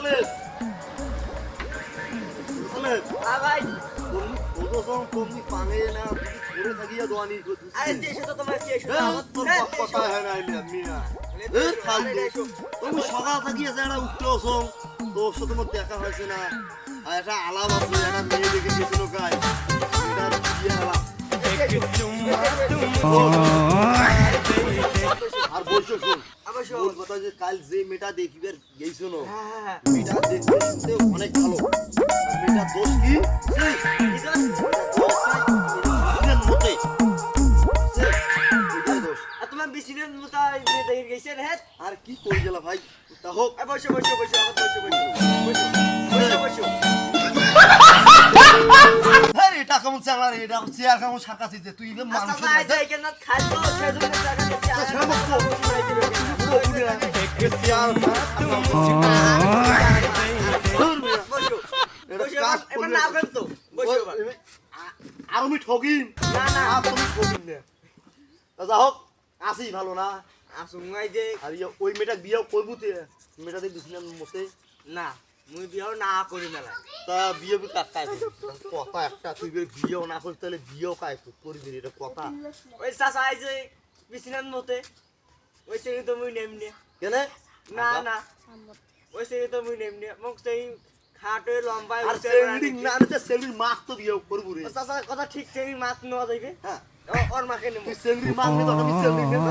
খালেদ খালেদ ভাই তুমি পানে না ঘুরে থাকিয়া দোয়ানি আরে দেশে তো তোমার কি এসে কথা হয় না মিয়া তুমি সকাল থাকিয়ে যারা উঠতেছো তোর সাথে তোমার দেখা হয়েছে না আর একটা আলাপ আছে একটা মেয়ে দেখে গেছিল গায়ে এটার বিয়ে আলাপ আর বসে শোন মূল কথা যে কাল যে মেয়েটা দেখিবার গেইছো না মেয়েটা দেখতে শুনতে অনেক ভালো মেয়েটার দোষ কি মতে তোমার বিছিনের মতো দেখে গেছেন হ্যাঁ আর কি করে গেল ভাই তা হোক বসো বসো বসো আমার বসো বসো বসো বসো আরে এটা কেমন চালা রে এটা চেয়ার কেমন সাকাছি যে তুই যে মানুষ আচ্ছা যাই যাই কেন খাইতো সেজন্য টাকা দিতে আর আমি ঠগিম না না তুমি ঠগিম না যা হোক আসি ভালো না আসুঙ্গাই যে আর ওই মেয়েটা বিয়ে করবুতে মেয়েটাতে দিছিলাম মতে না মুই বিয়াও না করি মেলা তা বিয়ে কাটাই কথা একটা তুই বিয়েও না করিস তাহলে বিয়েও কায় করবি এটা কথা ওই চাচা আই যে বিছিনার মতে ওই সে তো মুই নেমনে কেন না না ওই সে তো মুই নেমনে মোক সেই খাটে লম্বা আর সেন্ডিং না নিতে সেন্ডিং মাছ তো বিয়ে করবো রে চাচা কথা ঠিক সেই মাছ নেওয়া যাইবে হ্যাঁ ওর মাকে নেব তুই সেন্ডিং মাছ নিতে আমি সেন্ডিং নেব